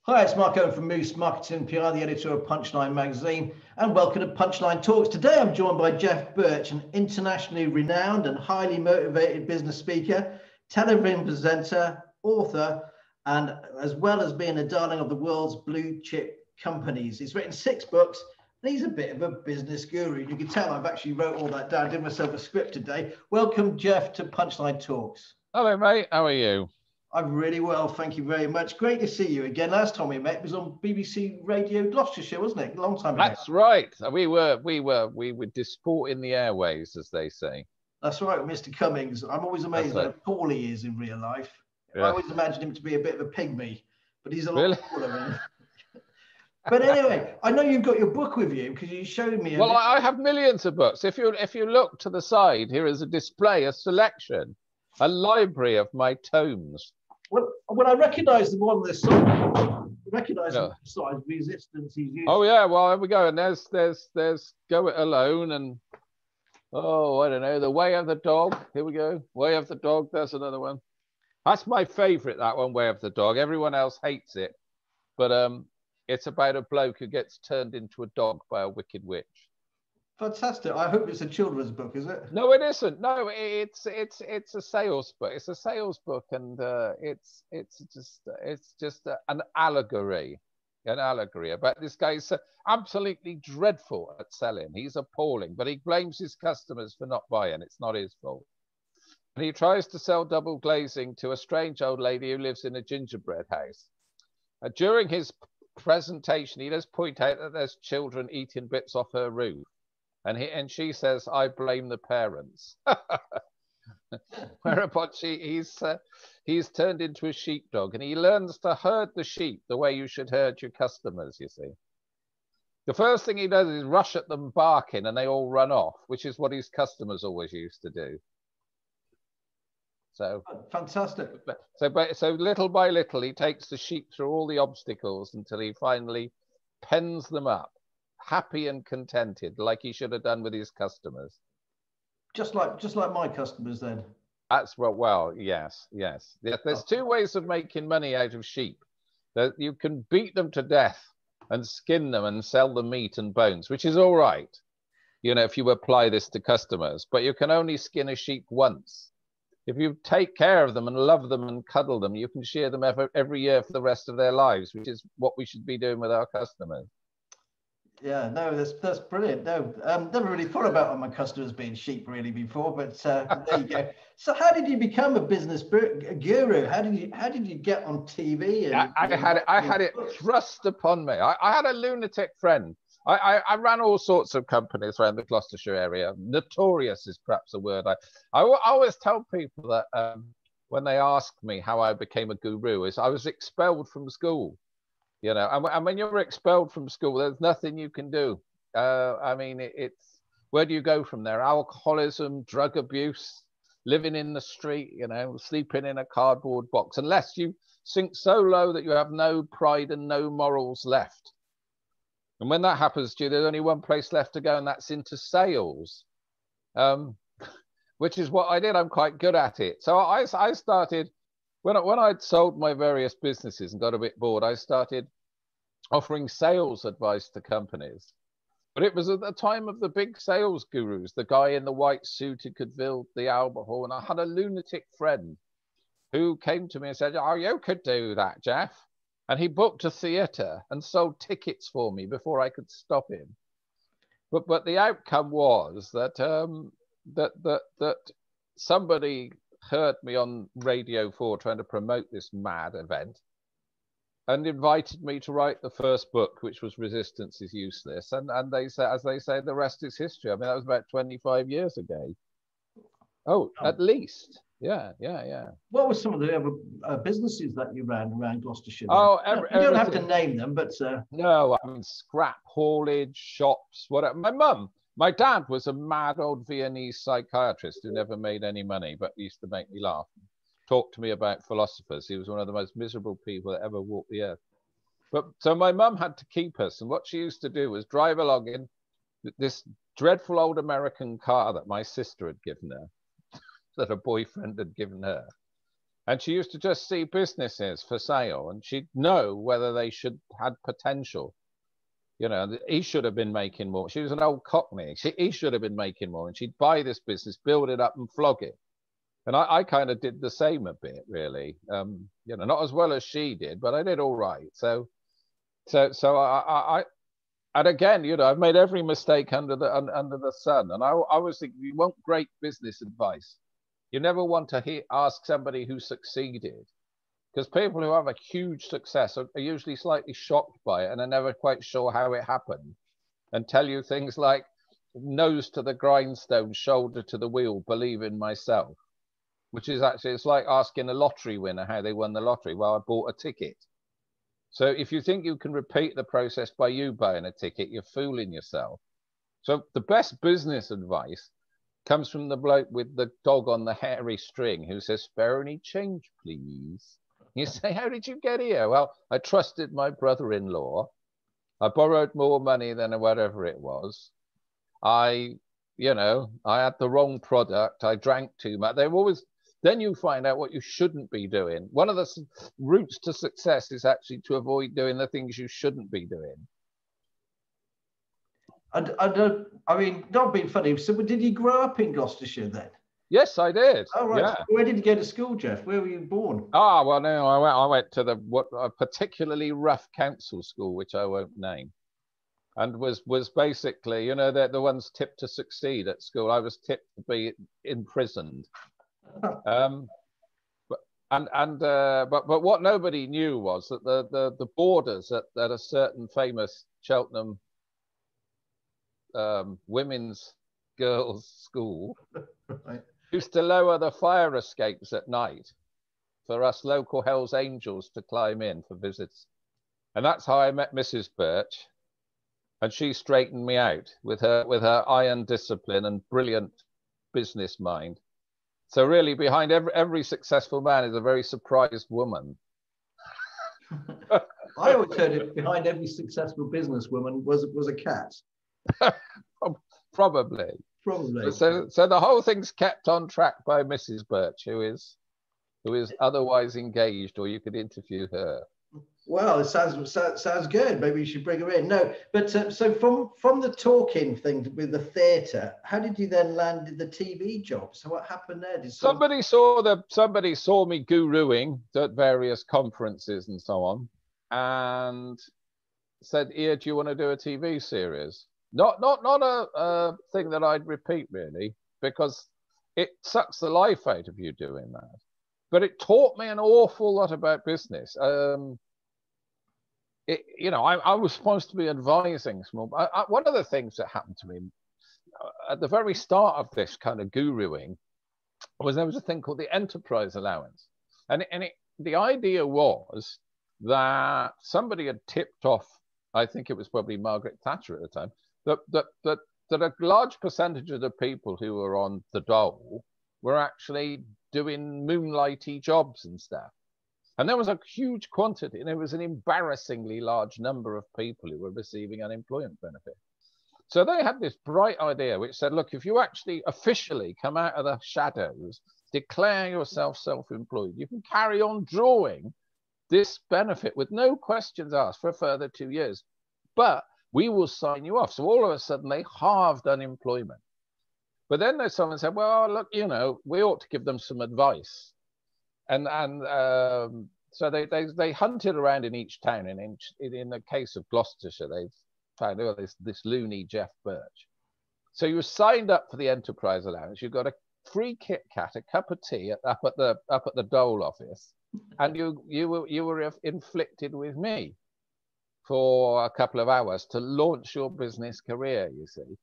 Hi, it's Mark Owen from Moose Marketing PR, the editor of Punchline magazine, and welcome to Punchline Talks. Today I'm joined by Geoff Burch, an internationally renowned and highly motivated business speaker, television presenter, author, and as well as being a darling of the world's blue chip companies. He's written 6 books, and he's a bit of a business guru. You can tell I've actually wrote all that down, did myself a script today. Welcome, Geoff, to Punchline Talks. Hello, mate. How are you? I'm really well, thank you very much. Great to see you again. Last time we met was on BBC Radio Gloucestershire, wasn't it? A long time ago. That's right. We were disporting the airways, as they say. That's right, Mr. Cummings. I'm always amazed at how tall he is in real life. Yeah. I always imagined him to be a bit of a pygmy, but he's a lot taller. But anyway, I know you've got your book with you because you showed me. Well, I have millions of books. If you look to the side, here is a display, a selection, a library of my tomes. Well, when I recognise the one on this side, the size resistance he's using. Oh yeah, well there we go. And there's Go It Alone, and oh, I don't know, The Way of the Dog. Here we go. Way of the Dog. There's another one. That's my favourite. That one, Way of the Dog. Everyone else hates it, but it's about a bloke who gets turned into a dog by a wicked witch. Fantastic. I hope it's a children's book, is it? No, it isn't. No, it's a sales book. It's a sales book, and it's just an allegory about this guy. He's absolutely dreadful at selling. He's appalling, but he blames his customers for not buying. It's not his fault. And he tries to sell double glazing to a strange old lady who lives in a gingerbread house. During his presentation, he does point out that there's children eating bits off her roof. And she says, I blame the parents. Whereupon he's turned into a sheepdog, and he learns to herd the sheep the way you should herd your customers, you see. The first thing he does is rush at them barking, and they all run off, which is what his customers always used to do. So fantastic. So little by little, he takes the sheep through all the obstacles until he finally pens them up, happy and contented, like he should have done with his customers. Just like my customers, then. That's well, yes. There's 2 ways of making money out of sheep. That you can beat them to death and skin them and sell the meat and bones, which is all right, you know, if you apply this to customers. But you can only skin a sheep once. If you take care of them and love them and cuddle them, you can shear them every year for the rest of their lives, which is what we should be doing with our customers. Yeah, no, that's brilliant. No, never really thought about my customers being sheep really before, but there you go. So, how did you become a business guru? How did you get on TV? And I had it thrust upon me. I had a lunatic friend. I ran all sorts of companies around the Gloucestershire area. Notorious is perhaps a word. I always tell people that when they ask me how I became a guru, is I was expelled from school. You know, and when you're expelled from school, there's nothing you can do. I mean, it's where do you go from there? Alcoholism, drug abuse, living in the street, you know, sleeping in a cardboard box, unless you sink so low that you have no pride and no morals left. And when that happens to you, there's only one place left to go, and that's into sales, which is what I did. I'm quite good at it. So I started. When I'd sold my various businesses and got a bit bored, I started offering sales advice to companies. But it was at the time of the big sales gurus, the guy in the white suit who could build the Albert and I had a lunatic friend who came to me and said, oh, you could do that, Geoff. And he booked a theatre and sold tickets for me before I could stop him. But the outcome was that that somebody heard me on Radio 4 trying to promote this mad event and invited me to write the first book, which was Resistance is Useless. And they say, as they say, the rest is history. I mean, that was about 25 years ago. Oh, at least. Yeah. What were some of the other businesses that you ran around Gloucestershire? Oh, you don't have to name them, but... No, I mean, scrap haulage, shops, whatever. My dad was a mad old Viennese psychiatrist who never made any money, but used to make me laugh. Talk to me about philosophers. He was one of the most miserable people that ever walked the earth. But so my mum had to keep us, and what she used to do was drive along in this dreadful old American car that my sister had given her, that a boyfriend had given her. And she used to just see businesses for sale, and she'd know whether they had potential. You know, he should have been making more. She was an old cockney. He should have been making more. And she'd buy this business, build it up and flog it. And I kind of did the same a bit, really. You know, not as well as she did, but I did all right. So I and again, you know, I've made every mistake under the sun. And I always think you want great business advice. You never want to ask somebody who succeeded. Because people who have a huge success are usually slightly shocked by it and are never quite sure how it happened, and tell you things like nose to the grindstone, shoulder to the wheel, believe in myself, which is actually, it's like asking a lottery winner how they won the lottery. Well, I bought a ticket. So if you think you can repeat the process by you buying a ticket, you're fooling yourself. So the best business advice comes from the bloke with the dog on the hairy string who says, "Spare any change, please." You say, "How did you get here?" "Well, I trusted my brother-in-law. I borrowed more money than whatever it was. I had the wrong product. I drank too much." Then you find out what you shouldn't be doing. One of the routes to success is actually to avoid doing the things you shouldn't be doing. I mean, not being funny. So did you grow up in Gloucestershire then? Yes, I did. Oh, right. Yeah. So where did you go to school, Geoff? Where were you born? Ah, well, no, I went to a particularly rough council school, which I won't name, and was basically, you know, they're the ones tipped to succeed at school. I was tipped to be imprisoned. But what nobody knew was that the boarders at a certain famous Cheltenham women's girls' school Right. used to lower the fire escapes at night for us local Hells Angels to climb in for visits. And that's how I met Mrs. Burch. And she straightened me out with her iron discipline and brilliant business mind. So really, behind every successful man is a very surprised woman. I always heard it, behind every successful businesswoman was a cat. Probably. Probably. So the whole thing's kept on track by Mrs. Burch, who is otherwise engaged, or you could interview her. Well, it sounds good. Maybe you should bring her in. No, but so from the talking thing with the theatre, how did you then land the TV job? So what happened there? Somebody saw me guruing at various conferences and so on, and said, "Ian, do you want to do a TV series?" Not a thing that I'd repeat really, because it sucks the life out of you doing that. But it taught me an awful lot about business. I was supposed to be advising small. One of the things that happened to me at the very start of this kind of guruing was there was a thing called the enterprise allowance, and the idea was that somebody had tipped off. I think it was probably Margaret Thatcher at the time. That a large percentage of the people who were on the dole were actually doing moonlighty jobs and stuff. And there was a huge quantity, and it was an embarrassingly large number of people who were receiving unemployment benefit. So they had this bright idea which said, look, if you actually officially come out of the shadows, declare yourself self-employed, you can carry on drawing this benefit with no questions asked for a further 2 years. But we will sign you off. So all of a sudden they halved unemployment. But then there's someone said, well, look, you know, we ought to give them some advice. And so they hunted around in each town. And in the case of Gloucestershire, they found this loony Geoff Burch. So you were signed up for the enterprise allowance. You got a free Kit Kat, a cup of tea up at the dole office, and you were inflicted with me for a couple of hours to launch your business career, you see.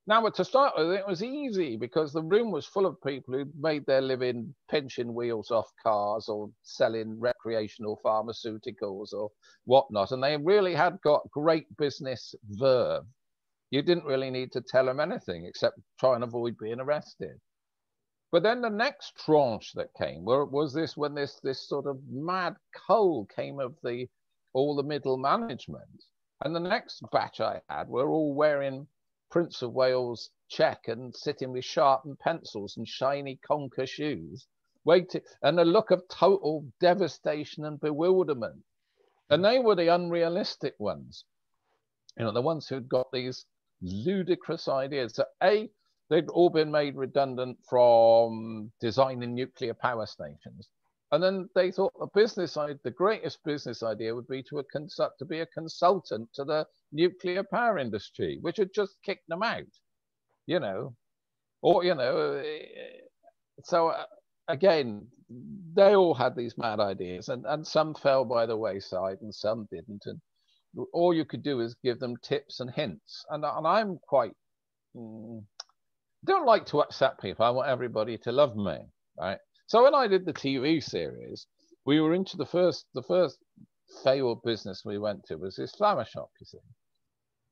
Now, to start with, it was easy because the room was full of people who made their living pinching wheels off cars or selling recreational pharmaceuticals or whatnot. And they really had got great business verve. You didn't really need to tell them anything except try and avoid being arrested. But then the next tranche that came was when this sort of mad cull came of all the middle management. And the next batch I had were all wearing Prince of Wales check and sitting with sharpened pencils and shiny conker shoes waiting, and a look of total devastation and bewilderment. And they were the unrealistic ones, you know, the ones who'd got these ludicrous ideas that they'd all been made redundant from designing nuclear power stations. And then they thought the greatest business idea would be to be a consultant to the nuclear power industry, which had just kicked them out, you know, or, you know, so again, they all had these mad ideas, and some fell by the wayside and some didn't. And all you could do is give them tips and hints. And I'm quite, don't like to upset people. I want everybody to love me, right? So when I did the TV series, we were into the first failed business we went to was this flower shop, you see,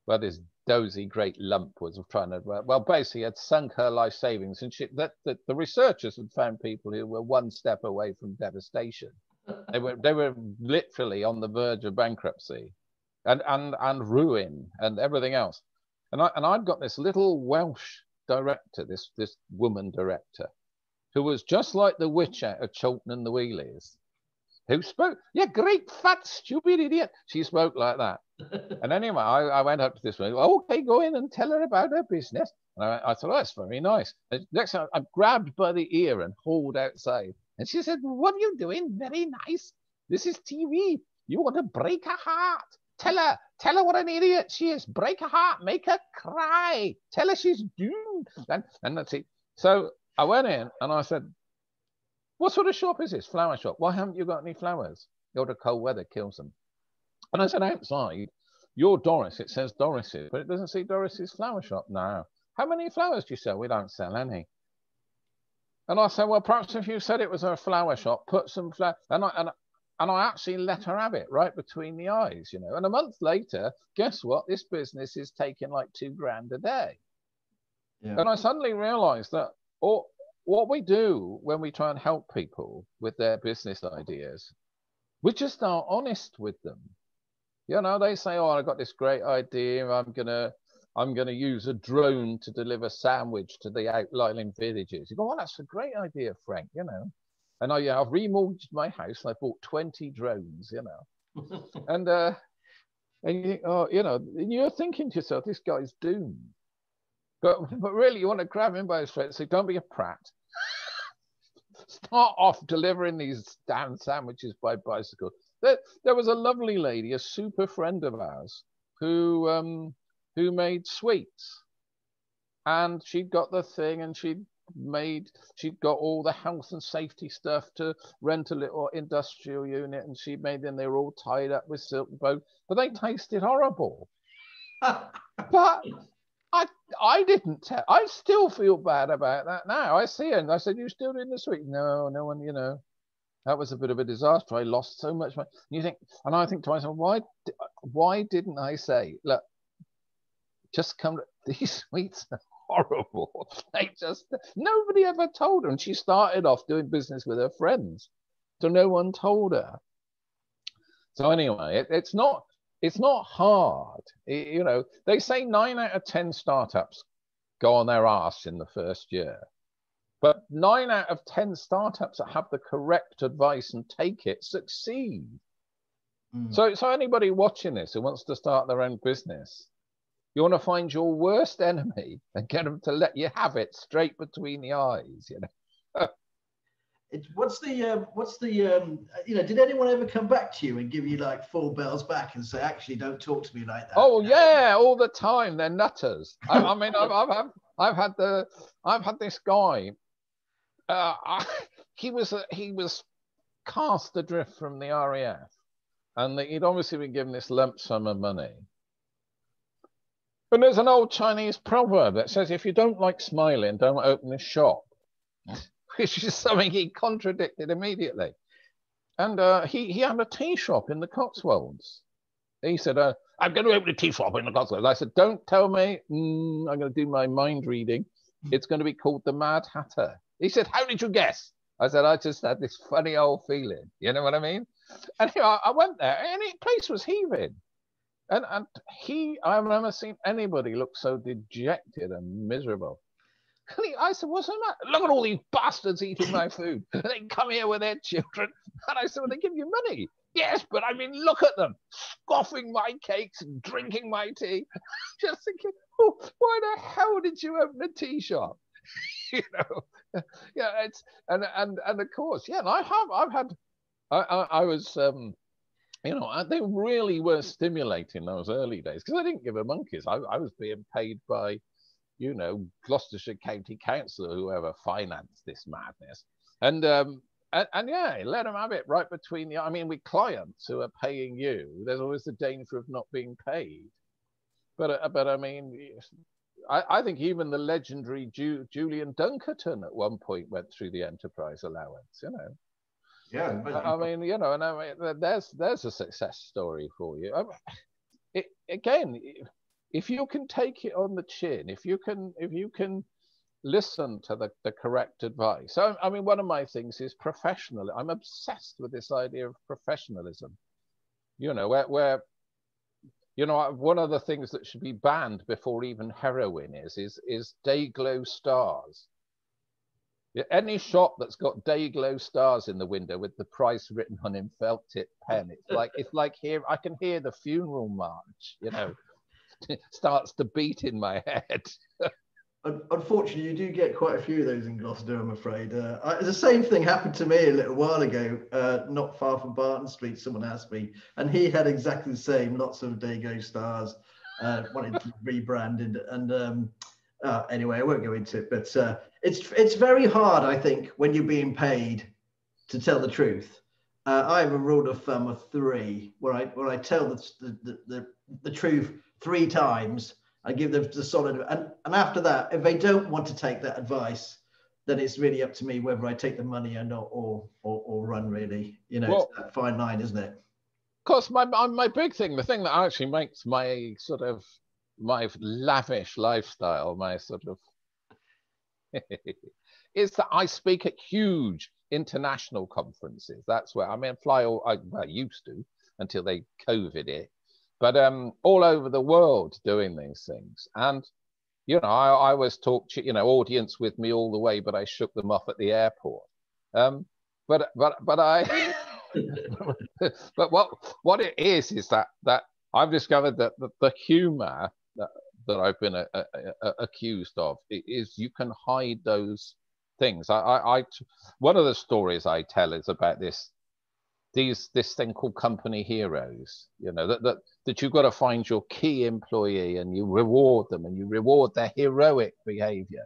where this dozy great lump was trying to, well, basically had sunk her life savings, and the researchers had found people who were one step away from devastation. They were literally on the verge of bankruptcy and ruin and everything else. And I'd got this little Welsh director, this woman director, who was just like the witch out of Chilton and the Wheelies, who spoke, "Yeah, great fat stupid idiot." She spoke like that. And anyway, I went up to this one. "Okay, go in and tell her about her business." And I thought, "Oh, that's very nice." And next time, I'm grabbed by the ear and hauled outside. And she said, "What are you doing? Very nice. This is TV. You want to break her heart. Tell her what an idiot she is. Break her heart. Make her cry. Tell her she's doomed." And that's it. So I went in and I said, "What sort of shop is this? Flower shop. Why haven't you got any flowers?" "The cold weather kills them." And I said, "Outside, your Doris, it says Doris's, but it doesn't say Doris's flower shop." "No." "How many flowers do you sell?" "We don't sell any." And I said, "Well, perhaps if you said it was a flower shop, put some flowers." And I actually let her have it right between the eyes, you know. And a month later, guess what? This business is taking like $2,000 a day. Yeah. And I suddenly realized that what we do when we try and help people with their business ideas, we just aren't honest with them. You know, they say, "Oh, I got this great idea. I'm gonna use a drone to deliver sandwich to the outlying villages." You go, "Oh, that's a great idea, Frank," you know. And I've remortgaged my house and I bought 20 drones, you know. and you think, oh, you know, and you're thinking to yourself, this guy's doomed. But really, you want to grab him by his throat and say, "Don't be a prat. Start off delivering these damn sandwiches by bicycle." There was a lovely lady, a super friend of ours, who made sweets. And she'd got the thing, and she'd got all the health and safety stuff to rent a little industrial unit, and she made them. They were all tied up with silk bow, but they tasted horrible. But I didn't tell. I still feel bad about that now. I see her and I said, "You still doing the sweet?" No one, you know, that was a bit of a disaster. I lost so much money. And you think, and I think to myself, why didn't I say, "Look, just come, these sweets are horrible." Nobody ever told her. And she started off doing business with her friends, so no one told her. So anyway, it's not hard. You know, they say 9 out of 10 startups go on their ass in the first year, but 9 out of 10 startups that have the correct advice and take it succeed. So anybody watching this who wants to start their own business, you want to find your worst enemy and get them to let you have it straight between the eyes, you know. What's the you know, did anyone ever come back to you and give you like 4 bells back and say, "Actually, don't talk to me like that"? Oh yeah, all the time. They're nutters. I mean, I've had this guy. He was cast adrift from the RAF, and he'd obviously been given this lump sum of money. And there's an old Chinese proverb that says, "If you don't like smiling, don't open a shop," which is something he contradicted immediately. And he had a tea shop in the Cotswolds. He said, "I'm going to open a tea shop in the Cotswolds." I said, "Don't tell me. I'm going to do my mind reading. It's going to be called the Mad Hatter." He said, "How did you guess?" I said, "I just had this funny old feeling." You know what I mean? And I went there, and the place was heaving. And I've never seen anybody look so dejected and miserable. I said, what's the matter? Look at all these bastards eating my food. They come here with their children. And I said, well, they give you money. Yes, but I mean, look at them, scoffing my cakes and drinking my tea. Just thinking, oh, why the hell did you open a tea shop? You know, yeah, it's and of course, yeah, and I was, you know, they really were stimulating those early days because I didn't give a monkeys. I was being paid by, you know, Gloucestershire County Council or whoever financed this madness, and yeah, let them have it right between the. I mean, with clients who are paying you, there's always the danger of not being paid. But I mean, I think even the legendary Julian Dunkerton at one point went through the enterprise allowance. You know. Yeah, I mean, you know, and I mean, there's a success story for you. I mean, again, if you can take it on the chin, if you can listen to the correct advice. So, I mean, one of my things is professional. I'm obsessed with this idea of professionalism. You know, where you know, one of the things that should be banned before even heroin is day glow stars. Any shop that's got day glow stars in the window with the price written on in felt tip pen, it's like here I can hear the funeral march, you know, starts to beat in my head. Unfortunately, you do get quite a few of those in Gloucester, I'm afraid. The same thing happened to me a little while ago, not far from Barton Street. Someone asked me, and he had exactly the same, lots of Dago stars, wanted to be rebranded. And anyway, I won't go into it, but it's very hard, I think, when you're being paid to tell the truth. I have a rule of thumb of 3, where I tell the truth 3 times. I give them the solid, and after that, if they don't want to take that advice, then it's really up to me whether I take the money or not, or run. Really, you know, well, it's that fine line, isn't it? Of course, my big thing, the thing that actually makes my sort of my lavish lifestyle, my sort of, is that I speak at huge international conferences. That's where I mean, I used to until they COVID it. But all over the world doing these things. And, you know, I always talk, you know, audience with me all the way, but I shook them off at the airport. But I, but what it is that I've discovered that the humor that I've been accused of is you can hide those things. One of the stories I tell is about this thing called company heroes, you know, that you've got to find your key employee and you reward them and you reward their heroic behavior.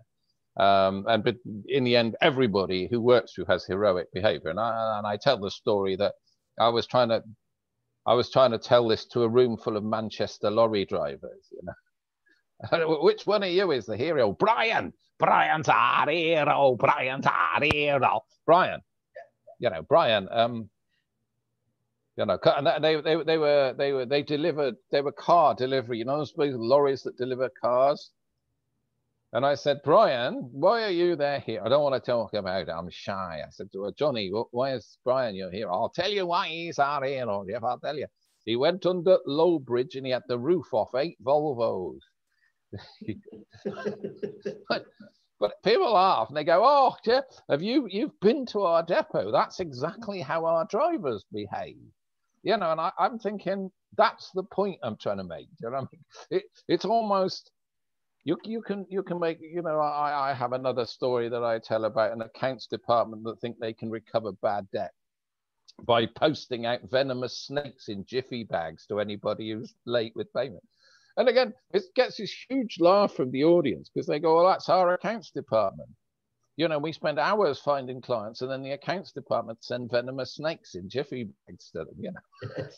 But in the end, everybody who works for you has heroic behavior. And I tell the story that I was trying to tell this to a room full of Manchester lorry drivers, you know. Which one of you is the hero? Brian. Brian's our hero. Brian's our hero. Brian. You know, Brian. You know, and they were car delivery. You know, those lorries that deliver cars. And I said, Brian, why are you there here? I don't want to talk about it. I'm shy. I said to her, Johnny, why is Brian you're here? I'll tell you why he's our hero, Geoff. I'll tell you. He went under Low Bridge and he had the roof off 8 Volvos. But people laugh and they go, oh, Geoff, you've been to our depot. That's exactly how our drivers behave. You know, and I'm thinking that's the point I'm trying to make. You know, I mean, it's almost you can make. You know, I have another story that I tell about an accounts department that think they can recover bad debt by posting out venomous snakes in jiffy bags to anybody who's late with payment. And again, it gets this huge laugh from the audience because they go, well, that's our accounts department. You know, we spend hours finding clients and then the accounts department send venomous snakes in jiffy bags to them, you know. Yes.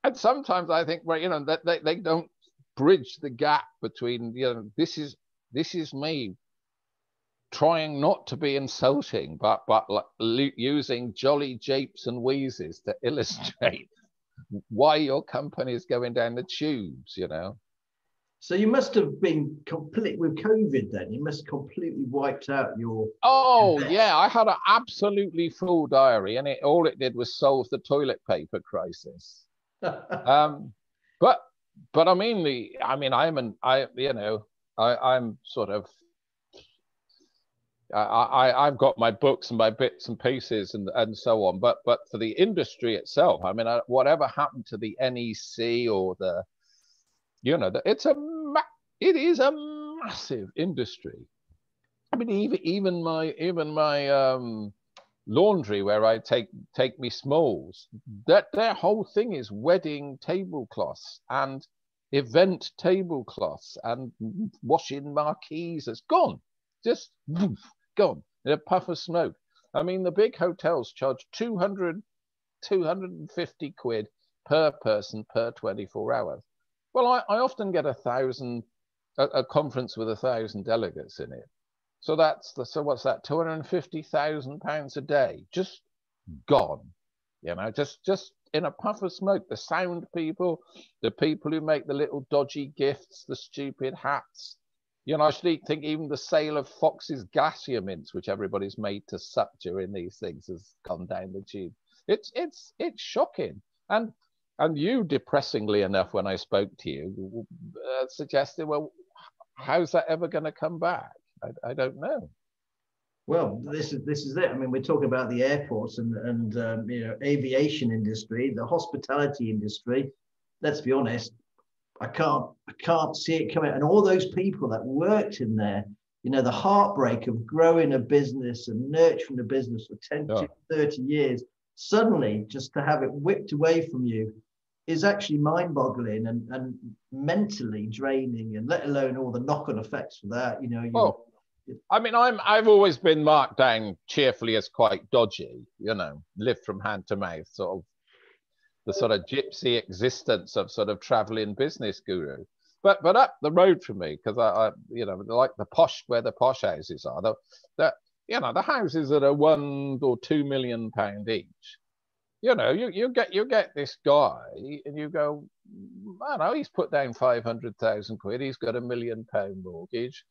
And sometimes I think, well, you know, that they don't bridge the gap between, you know, this is me trying not to be insulting, but using jolly japes and wheezes to illustrate why your company is going down the tubes, you know. So you must have been complete with COVID then. You must have completely wiped out your... Oh, yeah. I had an absolutely full diary and all it did was solve the toilet paper crisis. But I mean, I'm sort of I've got my books and my bits and pieces and so on, but for the industry itself, I mean, whatever happened to the NEC or the, you know, it is a massive industry. I mean, even my laundry where I take me smalls, that their whole thing is wedding tablecloths and event tablecloths and washing marquees. It's gone, just gone in a puff of smoke. I mean, the big hotels charge 250 quid per person per 24 hours. Well, I often get a conference with 1,000 delegates in it. So so what's that? £250,000 a day, just gone. You know, just in a puff of smoke. The sound people, the people who make the little dodgy gifts, the stupid hats. You know, I should think even the sale of Fox's Glacier mints, which everybody's made to suck during these things, has gone down the tube. It's shocking. And you, depressingly enough, when I spoke to you, suggested, well, how's that ever going to come back? I don't know. Well, this is it. I mean, we're talking about the airports and you know, aviation industry, the hospitality industry. Let's be honest, I can't see it coming. And all those people that worked in there, you know, the heartbreak of growing a business and nurturing a business for 10 to 30 years, suddenly just to have it whipped away from you is actually mind-boggling and mentally draining, and let alone all the knock-on effects for that. You know, I mean, I've always been marked down cheerfully as quite dodgy, you know, live from hand to mouth, sort of the sort of gypsy existence of sort of traveling business guru. But up the road from me, because I you know, like where the posh houses are, you know, the houses that are £1 or £2 million each. You know, you get this guy and you go, I don't know, he's put down 500,000 quid, he's got £1 million mortgage.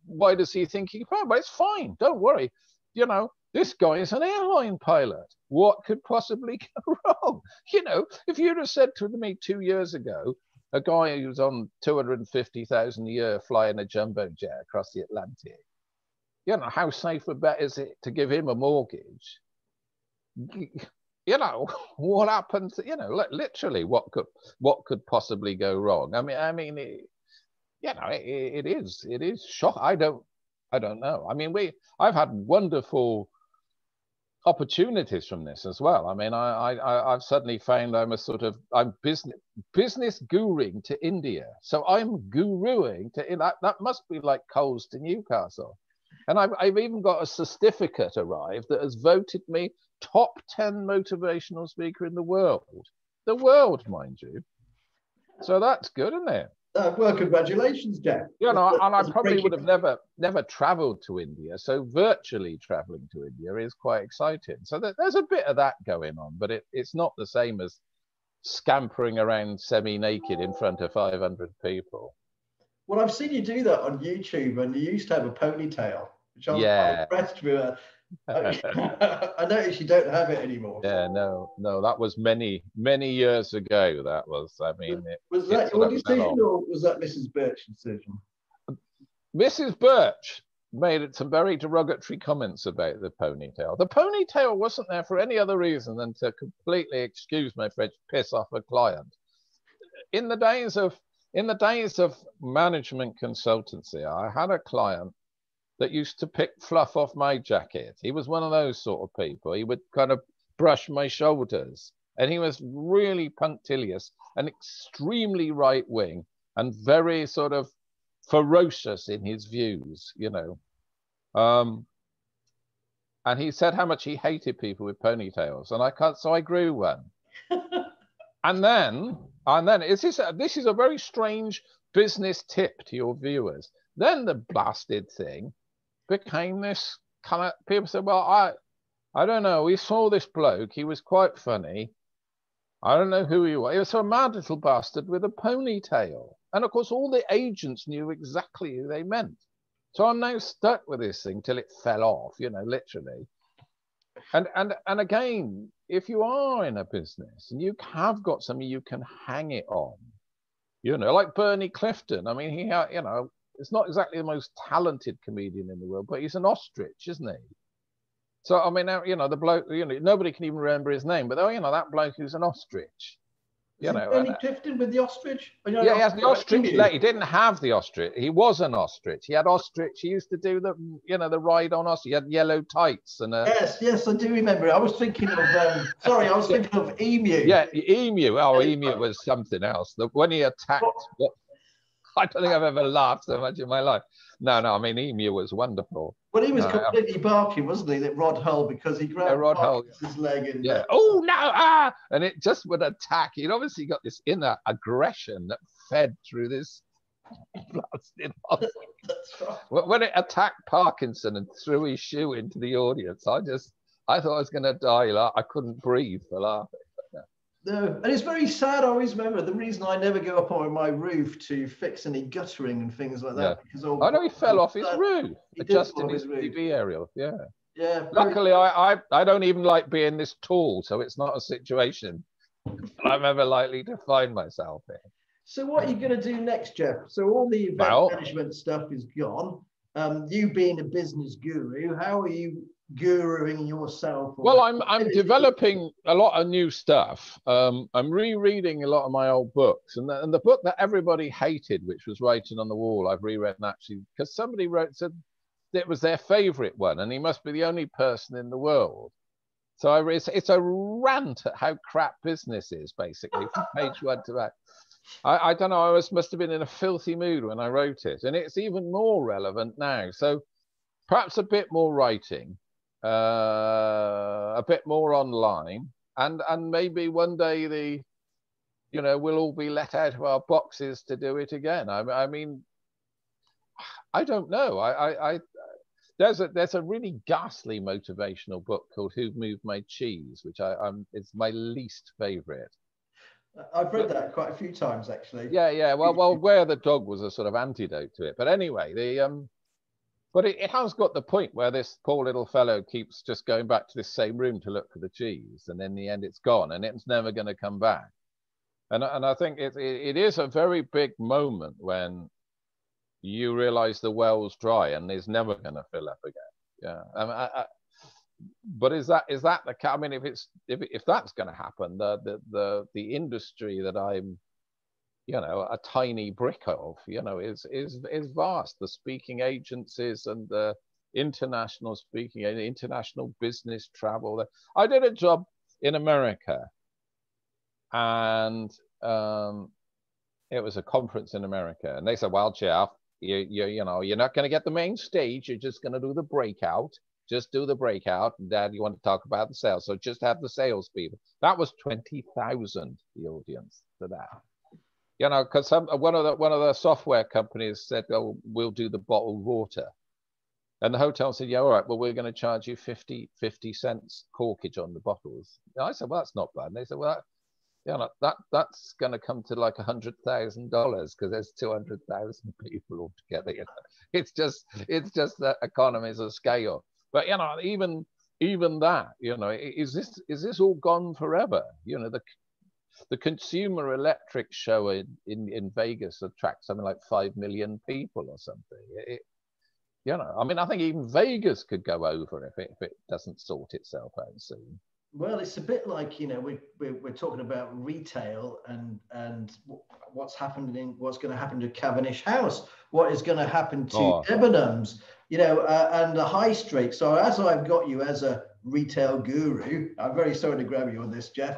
Why does he think he can? Well, it's fine, don't worry. You know, this guy is an airline pilot. What could possibly go wrong? You know, if you'd have said to me 2 years ago, a guy who's on 250,000 a year flying a jumbo jet across the Atlantic, you know, how safe a bet is it to give him a mortgage? You know, what happens? You know, literally, what could possibly go wrong? I mean, you know, it is shocking. I don't know. I mean, I've had wonderful opportunities from this as well. I mean, I've suddenly found I'm business guruing to India. So I'm guruing to that must be like Coles to Newcastle. And I've even got a certificate arrived that has voted me top 10 motivational speaker in the world. The world, mind you. So that's good, isn't it? Well, congratulations, Geoff. You know, and I probably would have never traveled to India. So virtually traveling to India is quite exciting. So there's a bit of that going on, but it's not the same as scampering around semi-naked in front of 500 people. Well, I've seen you do that on YouTube, and you used to have a ponytail, which I was quite impressed with. I noticed you don't have it anymore. Yeah, no, that was many years ago. That was, I mean, was that your decision, or was that Mrs. Burch's decision? Mrs. Burch made some very derogatory comments about the ponytail. The ponytail wasn't there for any other reason than to completely, excuse my French, piss off a client. In the days of management consultancy, I had a client that used to pick fluff off my jacket. He was one of those sort of people. He would kind of brush my shoulders, and he was really punctilious and extremely right-wing and very sort of ferocious in his views, you know. And he said how much he hated people with ponytails, and so I grew one. and then this is a very strange business tip to your viewers. Then the blasted thing became this kind of, people said, well, I don't know, we saw this bloke, he was quite funny, I don't know who he was, he was a mad little bastard with a ponytail. And of course all the agents knew exactly who they meant. So I'm now stuck with this thing till it fell off, you know, literally. And again, if you are in a business and you have got something you can hang it on, you know, like Bernie Clifton, I mean, he had, you know, it's not exactly the most talented comedian in the world, but he's an ostrich, isn't he? So, I mean, the bloke, nobody can even remember his name, but that bloke who's an ostrich. Only Clifton with the ostrich? Yeah, he has the ostrich leg. He didn't have the ostrich. He was an ostrich. He had ostrich. He used to do the ride on ostrich. He had yellow tights and Yes, I do remember it. I was thinking of thinking of emu. Yeah, emu. Oh, emu was something else. When he attacked, I don't think I've ever laughed so much in my life. No, I mean, emu was wonderful. Well, he was completely barking, wasn't he, that Rod Hull, because he grabbed his leg and oh no, and it just would attack. He'd obviously got this inner aggression that fed through this blasted hospital. That's right. When it attacked Parkinson and threw his shoe into the audience, I thought I was going to die. I couldn't breathe for laughing. No, and it's very sad. I always remember the reason I never go up on my roof to fix any guttering and things like that. Because I know he fell off his roof, adjusting his TV aerial. Yeah. Luckily, I don't even like being this tall, so it's not a situation I'm ever likely to find myself in. So what are you going to do next, Geoff? So all the event management stuff is gone. You being a business guru, how are you guruing yourself? Well, I'm developing a lot of new stuff. I'm rereading a lot of my old books, and the book that everybody hated, which was Writing on the Wall, I've rewritten actually because somebody said it was their favorite one, and he must be the only person in the world. So it's a rant at how crap business is, basically, from page 1 to back. I don't know, I must have been in a filthy mood when I wrote it, and it's even more relevant now. So perhaps a bit more writing, a bit more online, and maybe one day we'll all be let out of our boxes to do it again. I mean, I don't know. There's a really ghastly motivational book called Who Moved My Cheese, which it's my least favorite. I've read that quite a few times, actually. Yeah. Well, Where the Dog was a sort of antidote to it. But anyway, but it has got the point where this poor little fellow keeps just going back to this same room to look for the cheese, and in the end, it's gone, and it's never going to come back. And I think it is a very big moment when you realize the well's dry and it's never going to fill up again. Yeah. But is that the? I mean, if that's going to happen, the industry that I'm, a tiny brick of, is vast. The speaking agencies and the international speaking and international business travel. I did a job in America, and it was a conference in America, and they said, "Well, Geoff, you're not going to get the main stage. You're just going to do the breakout. Just do the breakout. And Dad, you want to talk about the sales, so just have the salespeople." That was 20,000, the audience for that. Because one of the software companies said, "Oh, we'll do the bottled water," and the hotel said, "Yeah, all right. Well, we're going to charge you 50 cents corkage on the bottles." And I said, "Well, that's not bad." And they said, "Well, that's going to come to like $100,000 because there's 200,000 people altogether." It's just that economies of scale. But even that, is this all gone forever? The Consumer Electric show in Vegas attracts something like 5 million people or something. I mean, I think even Vegas could go over if it doesn't sort itself out soon. Well, it's a bit like, we're talking about retail and what's going to happen to Cavendish House, what is going to happen to Debenhams, and the high street. So as I've got you as a retail guru, I'm very sorry to grab you on this, Geoff.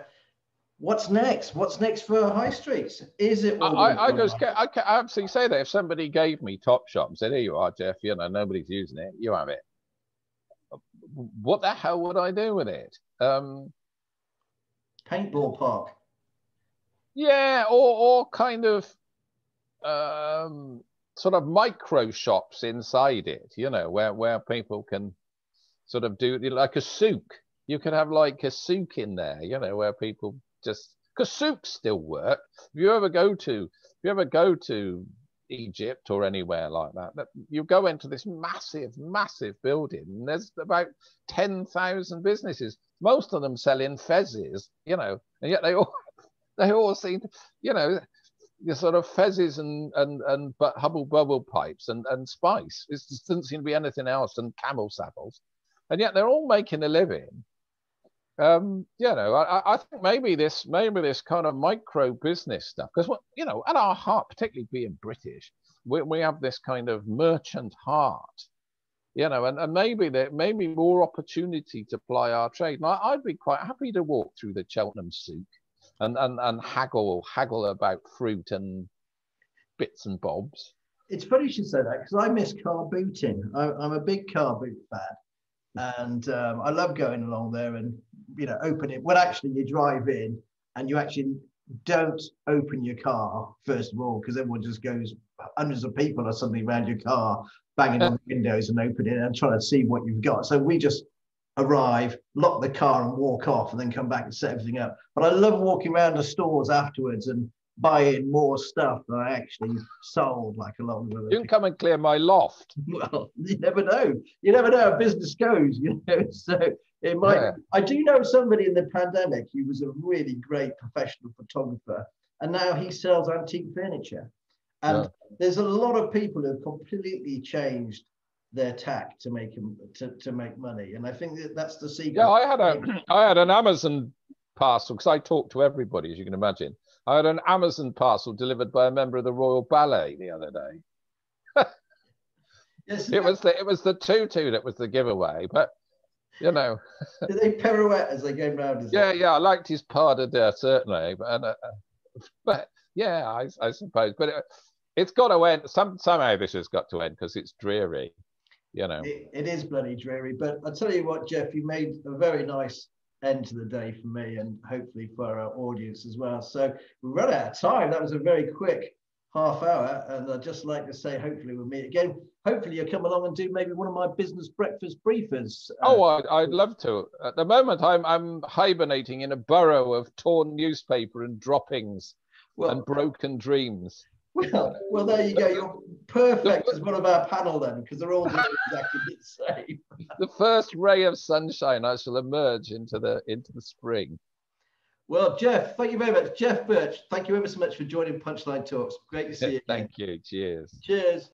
What's next? What's next for high streets? Is it? I absolutely say that if somebody gave me Topshop and said, "Here you are, Geoff, nobody's using it, you have it," what the hell would I do with it? Paintball park. Yeah, or kind of sort of micro shops inside it, where people can sort of do like a souk. You could have like a souk in there, where people just, because souks still work. If you ever go to Egypt or anywhere like that, you go into this massive building, and there's about 10,000 businesses, most of them selling fezzes, and yet they all seem to, your sort of fezzes and but hubble bubble pipes and spice. It doesn't seem to be anything else than camel saddles, and yet they're all making a living. I think maybe this kind of micro business stuff, because at our heart, particularly being British, we have this kind of merchant heart, and maybe there may be more opportunity to ply our trade. And I'd be quite happy to walk through the Cheltenham souk and haggle about fruit and bits and bobs. It's funny you should say that, because I miss car booting. I'm a big car boot fan, and I love going along there and open it. Well, actually, you drive in and you actually don't open your car first of all, because everyone just goes, hundreds of people or something around your car, banging on the windows and opening it and trying to see what you've got. So we just arrive, lock the car and walk off, and then come back and set everything up. But I love walking around the stores afterwards and buying more stuff than I actually sold, like a lot of other You can come and clear my loft. Well, you never know. You never know how business goes, So it might. Yeah. I do know somebody in the pandemic who was a really great professional photographer, and now he sells antique furniture. And there's a lot of people who have completely changed their tack to make money, and I think that's the secret. Yeah, I had an Amazon parcel, because I talk to everybody, as you can imagine. I had an Amazon parcel delivered by a member of the Royal Ballet the other day. Yes, it was the tutu that was the giveaway, but Did they pirouette as they go round? Yeah, I liked his pas de deux, certainly, but yeah, I suppose, but it's got to end. Somehow this has got to end, because it's dreary. It is bloody dreary, but I'll tell you what, Geoff, you made a very nice end to the day for me, and hopefully for our audience as well. So we run out of time. That was a very quick half hour, and I'd just like to say hopefully we'll meet again. Hopefully you'll come along and do maybe one of my business breakfast briefers. I'd love to. At the moment I'm hibernating in a burrow of torn newspaper and droppings and broken dreams. Well, there you go. You're perfect as one of our panel then, because they're all doing exactly the same. The first ray of sunshine, I shall emerge into the spring. Well, Geoff, thank you very much. Geoff Burch, thank you ever so much for joining Punchline Talks. Great to see you. Thank you. Cheers. Cheers.